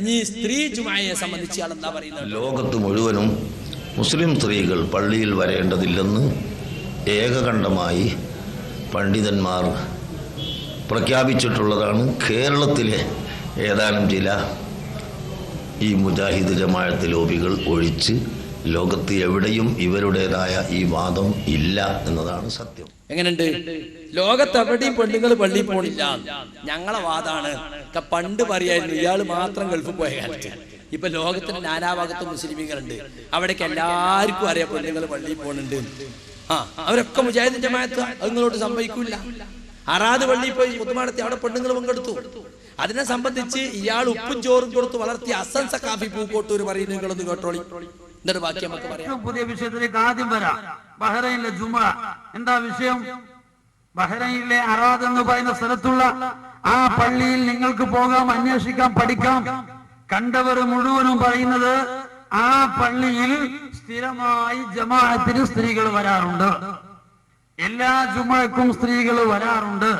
ഇനി സ്ത്രീ ജുമയെ സംബന്ധിച്ച് ഇയാൾ എന്താ പറയുന്നത്? ലോകത്ത് മുഴുവനും മുസ്ലിം സ്ത്രീകൾ പള്ളിയിൽ വരേണ്ടതില്ലെന്ന് ഏകകണ്ഠമായി പണ്ഡിതന്മാർ പ്രഖ്യാപിച്ചിട്ടുള്ളതാണ്. കേരളത്തിലെ ഏതാനും ചില ഈ മുജാഹിദ് ജമാഅത്ത് ലോബികൾ ഒഴിച്ച് ലോകത്ത് എവിടെയും ഇവരുടേതായ ഈ വാദം ഇല്ല എന്നതാണ് സത്യം. എങ്ങനെയുണ്ട്? ലോകത്ത് എവിടെയും പെണ്ണുങ്ങൾ പള്ളിയിൽ പോണില്ല, ഞങ്ങളെ വാദാണ്. പണ്ട് പറയായിരുന്നു ഇയാൾ മാത്രം ഗൾഫിൽ പോയ കാലത്ത്. ഇപ്പൊ ലോകത്തിന്റെ നാനാഭാഗത്തും മുസ്ലിമീങ്ങളുണ്ട്, അവിടേക്ക് എല്ലാവർക്കും അറിയാം പെണ്ണുങ്ങൾ പള്ളിയിൽ പോകുന്നുണ്ട്. അവരൊക്കെ മുജാഹിദ് ജമാഅത്ത് നിങ്ങളോട് സംഭവിക്കില്ല. അറാദ് പള്ളിയിൽ പോയി മുത്തുമാടത്തി അവിടെ പെണ്ണുങ്ങൾ പങ്കെടുത്തു. അതിനെ സംബന്ധിച്ച് ഇയാൾ ഉപ്പും ചോറും കൊടുത്ത് വളർത്തിയ ഹസൻ സഖാഫി പൂക്കോട്ടൂർ പറയുന്നത് നിങ്ങളൊന്ന് കേട്ടോളി. എന്നിട്ട് ബാക്കി നമുക്ക് പറയാം. പുതിയ വിഷയത്തിലേക്ക് ആദ്യം വരാം. ബഹ്റൈനിലെ ജുമ എന്താ വിഷയം? ബഹ്റൈനിലെ അറാദ് എന്ന് പറയുന്ന സ്ഥലത്തുള്ള ആ പള്ളിയിൽ നിങ്ങൾക്ക് പോകാം, അന്വേഷിക്കാം, പഠിക്കാം. കണ്ടവർ മുഴുവനും പറയുന്നത് ആ പള്ളിയിൽ സ്ഥിരമായി ജമാഅത്തിന് സ്ത്രീകൾ വരാറുണ്ട്. എല്ലാ ജുമഅക്കും സ്ത്രീകൾ വരാറുണ്ട്.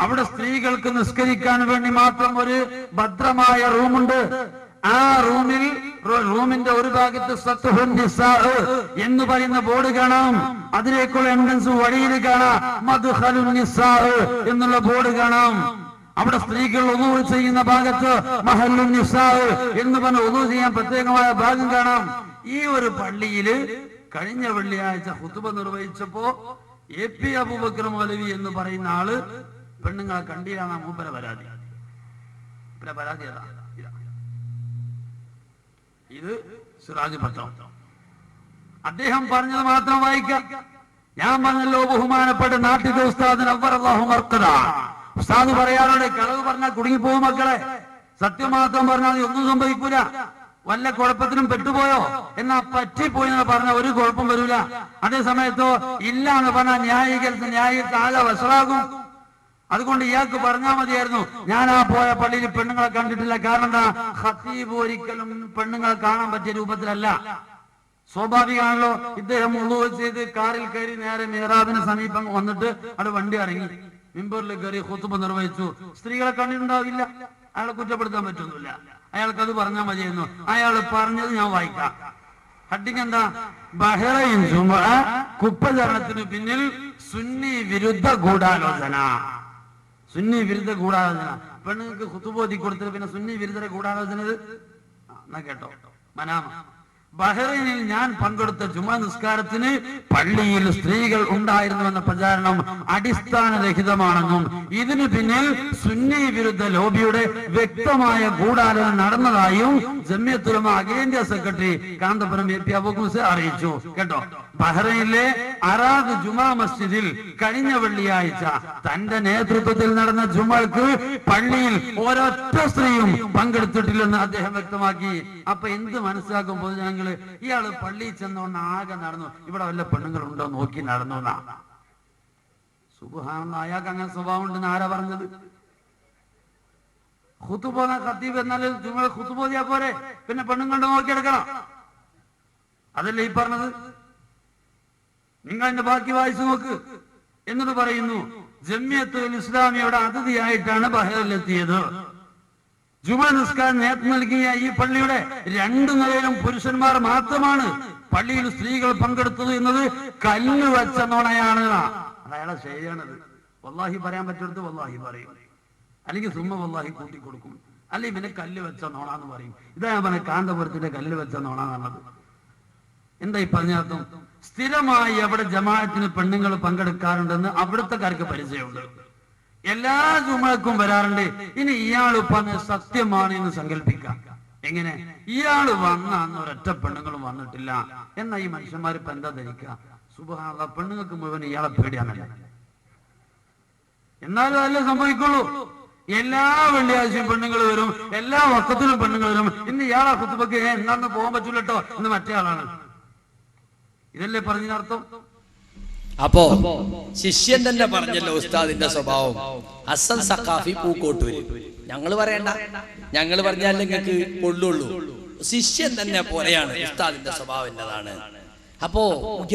അവിടെ സ്ത്രീകൾക്ക് നിസ്കരിക്കാൻ വേണ്ടി മാത്രം ഒരു ഭദ്രമായ റൂമുണ്ട്. ആ റൂമിന്റെ ഒരു ഭാഗത്ത് സത്ഹുൻ നിസാ എന്ന് പറയുന്ന ബോർഡ് കാണാം. അതിലേക്കുള്ള എൻട്രൻസ് വഴിയിൽ കാണാം മദ്ഖലുൻ നിസാ എന്നുള്ള ബോർഡ് കാണാം. അവിടെ സ്ത്രീകൾ ഉളൂ ചെയ്യുന്ന ഭാഗത്ത് മഹല്ലുൻ നിസാ എന്ന് പറഞ്ഞ് ഉളൂ ചെയ്യാൻ പ്രത്യേകമായ ഭാഗം കാണാം. ഈ ഒരു പള്ളിയില് കഴിഞ്ഞ വെള്ളിയാഴ്ച ഖുതുബ നിർവഹിച്ചപ്പോ എ.പി. അബൂബക്കർ മൗലവി എന്ന് പറയുന്ന ആള് പെണ്ണുങ്ങളെ കണ്ടില്ലാന്ന മൂപ്പര പരാതി. പരാതി അതാ, ഇത് സിറാജ് പത്രം. അദ്ദേഹം പറഞ്ഞത് മാത്രം വായിക്കാം. ഞാൻ പറഞ്ഞല്ലോ, ബഹുമാനപ്പെട്ട നാട്ടിലെ ഉസ്താദിന് അവ്വറല്ലാഹു മർക്കദ. ഉസ്താദ് പറയാറുണ്ട്, കളവ് പറഞ്ഞാൽ കുടുങ്ങിപ്പോകും മക്കളെ, സത്യം മാത്രം പറഞ്ഞാൽ ഒന്നും സംഭവിക്കൂല. വല്ല കുഴപ്പത്തിനും പെട്ടുപോയോ എന്നാ പറ്റിപ്പോയി എന്ന് പറഞ്ഞാൽ ഒരു കുഴപ്പം വരൂല. അതേ സമയത്തോ ഇല്ല എന്ന് പറഞ്ഞാൽ ന്യായീകരിച്ച് ആകെ വഷളാകും. അതുകൊണ്ട് ഇയാൾക്ക് പറഞ്ഞാൽ മതിയായിരുന്നു, ഞാൻ ആ പോയ പള്ളിയിൽ പെണ്ണുങ്ങളെ കണ്ടിട്ടില്ല. കാരണം എന്താ? ഖത്തീബ് ഒരിക്കലും പെണ്ണുങ്ങളെ കാണാൻ പറ്റിയ രൂപത്തിലല്ല. സ്വാഭാവികമാണല്ലോ, ഇദ്ദേഹം ഉളൂ ചെയ്ത് കാറിൽ കയറി നേരെ മിഹ്റാബിന് സമീപം വന്നിട്ട് അവിടെ വണ്ടി ഇറങ്ങി മിമ്പറിൽ കയറി ഖുതുബ നിർവഹിച്ചു. സ്ത്രീകളെ കണ്ടിട്ടുണ്ടാവില്ല, അയാളെ കുറ്റപ്പെടുത്താൻ പറ്റൊന്നുമില്ല. അയാൾക്ക് അത് പറഞ്ഞാൽ മതിയായിരുന്നു. അയാൾ പറഞ്ഞത് ഞാൻ വായിക്കാം. ഹഡിങ് എന്താ? ബഹ്റൈൻ ജുമുഅ കുപ്പചരണത്തിന് പിന്നിൽ സുന്നി വിരുദ്ധ ഗൂഢാലോചന. സുന്നി വിരുദ്ധ ഗൂഢാലോചന. പെണ്ണുങ്ങൾക്ക് ഖുതുബ ഓതി കൊടുത്തിട്ട് പിന്നെ സുന്നി വിരുദ്ധ ഗൂഢാലോചന. എന്നാ കേട്ടോ, മനാമ. ബഹ്റൈനിൽ ഞാൻ പങ്കെടുത്ത ജുമാ നിസ്കാരത്തിന് പള്ളിയിൽ സ്ത്രീകൾ ഉണ്ടായിരുന്നുവെന്ന പ്രചാരണം അടിസ്ഥാനരഹിതമാണെന്നും ഇതിനു പിന്നിൽ സുന്നി വിരുദ്ധ ലോബിയുടെ വ്യക്തമായ ഗൂഢാലോചന നടന്നതായും ജമിയത്തുൽ ഉലമ അഖിലേന്ത്യാ സെക്രട്ടറി കാന്തപുരം എ.പി. അബൂബക്കർ അറിയിച്ചു. കേട്ടോ, ബഹ്റൈനിലെ അറാദ് ജുമാ മസ്ജിദിൽ കഴിഞ്ഞ വെള്ളിയാഴ്ച തന്റെ നേതൃത്വത്തിൽ നടന്ന ജുമക്ക് പള്ളിയിൽ ഒരൊറ്റ സ്ത്രീയും പങ്കെടുത്തിട്ടില്ലെന്ന് അദ്ദേഹം വ്യക്തമാക്കി. അപ്പൊ എന്ത് മനസ്സിലാക്കും പൊതുജനങ്ങള്? ഇയാള് പള്ളിയിൽ ചെന്നോണ്ട് ആകെ നടന്നു, ഇവിടെ വല്ല പെണ്ണുങ്ങളുണ്ടോ നോക്കി നടന്നു എന്നാ. സുബ്ഹാനല്ലാഹ്, അയാൾക്ക് അങ്ങനെ സ്വഭാവം ഉണ്ടെന്ന് ആരാ പറഞ്ഞത്? ഖുതുബ ഖത്തീബ് എന്നാൽ ജുമ ഖുതുബ ഓതിയാ പോരെ, പിന്നെ പെണ്ണുങ്ങളുടെ നോക്കിയെടുക്കണം. അതല്ലേ ഈ പറഞ്ഞത്? നിങ്ങൾ അതിന്റെ ബാക്കി വായിച്ചു നോക്ക്. എന്നിട്ട് പറയുന്നു, ജമിയത്തുൽ ഇസ്ലാമിയുടെ അതിഥിയായിട്ടാണ് ബഹ്റൈനിലെത്തിയത്. ജുമാ നിസ്കാരം നേതൃത്വം നൽകിയ ഈ പള്ളിയുടെ രണ്ടു നിലയിലും പുരുഷന്മാർ മാത്രമാണ്. പള്ളിയിൽ സ്ത്രീകൾ പങ്കെടുത്തത് എന്നത് കല്ല് വെച്ച നുണയാണ്. അയാളെ ശരിയാണത്. വല്ലാഹി പറയാൻ പറ്റെടുത്ത് വല്ലാഹി പറയും, അല്ലെങ്കിൽ സുമ്മ വല്ലാഹി കൂട്ടിക്കൊടുക്കും, അല്ലെങ്കിൽ പിന്നെ കല്ല് വെച്ച നോണാന്ന് പറയും. ഇതാ ഞാൻ പറഞ്ഞ കാന്തപുരത്തിന്റെ കല്ല് വെച്ച നോണാന്നുള്ളത്. എന്താ ഈ പറഞ്ഞർത്ഥം? സ്ഥിരമായി എവിടെ ജമാഅത്തിന് പെണ്ണുങ്ങൾ പങ്കെടുക്കാറുണ്ടെന്ന് അവിടുത്തെക്കാർക്ക് പരിചയമുണ്ട്. എല്ലാ ജുമഅക്കും വരാറുണ്ട്. ഇനി ഇയാൾ പറഞ്ഞ സത്യമാണ് എന്ന് സങ്കല്പിക്കാം. എങ്ങനെ? ഇയാള് വന്ന അന്ന് ഒരൊറ്റ പെണ്ണുങ്ങളും വന്നിട്ടില്ല എന്നാ ഈ മനുഷ്യന്മാർ ഇപ്പൊ എന്താ ധരിക്കുക? സുബ്ഹാനല്ലാഹ്, പെണ്ണുങ്ങൾക്ക് മുഴുവൻ ഇയാളെ പേടിയാണല്ലേ. എന്നാലും അതല്ലേ സംഭവിക്കുള്ളൂ. എല്ലാ വെള്ളിയാഴ്ചയും പെണ്ണുങ്ങൾ വരും, എല്ലാ വക്കത്തിലും പെണ്ണുങ്ങൾ വരും. ഇന്ന് ഇയാളെ ഖുതുബക്ക് എന്നാന്ന് പോകാൻ പറ്റൂലട്ടോ എന്ന് മറ്റേ ആളാണ്. ഇതല്ലേ പറഞ്ഞതിനർത്ഥം? അപ്പോ ശിഷ്യൻ തന്നെ പറഞ്ഞല്ലോ ഉസ്താദിന്റെ സ്വഭാവം. ഹസൻ സഖാഫി പൂക്കോട്ടൂര്. ഞങ്ങൾ പറയണ്ട, ഞങ്ങൾ പറഞ്ഞാൽ നിങ്ങൾക്ക് കൊള്ളുള്ളൂ. ശിഷ്യൻ തന്നെ പോലെയാണ് ഉസ്താദിന്റെ സ്വഭാവം എന്നതാണ്. അപ്പോ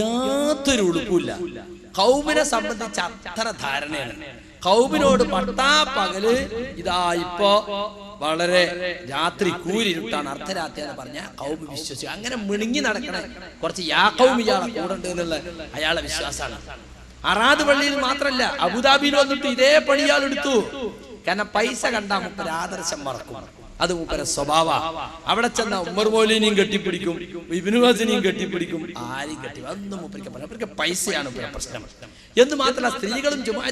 യാതൊരു ഉളുപ്പില്ല. ഖൗമിനെ സംബന്ധിച്ച് അത്ര ധാരണയാണ്. ഖൗമിനോട് പട്ടാ പകല് ഇതാ ഇപ്പോ വളരെ രാത്രി കൂരിരുട്ടാണ്, അർദ്ധരാത്രി എന്ന് പറഞ്ഞ കൗമ് വിശ്വസിച്ചു. അങ്ങനെ മിണുങ്ങി നടക്കണ കുറച്ച് യാക്കവും ഇയാളെ കൂടെ ഉണ്ട് എന്നുള്ള അയാളെ വിശ്വാസമാണ്. അറാദ് പള്ളിയിൽ മാത്രല്ല, അബുദാബിയിൽ വന്നിട്ട് ഇതേ പണി ഇയാൾ എടുത്തു. കാരണം പൈസ കണ്ടാൽ മൂപ്പര് ആദർശം മറക്കും, അത് മൂപ്പര സ്വഭാവ. അവിടെ ചെന്ന ഉമർ മൗലിനെയും കെട്ടിപ്പിടിക്കും, ഇബ്നു ബാസിനെയും കെട്ടിപ്പിടിക്കും, ആരെയും കെട്ടി അതൊന്നും മൂപ്പരിക്ക് പൈസയാണ് പ്രശ്നം എന്ന് മാത്രമല്ല, സ്ത്രീകളും ജുമാ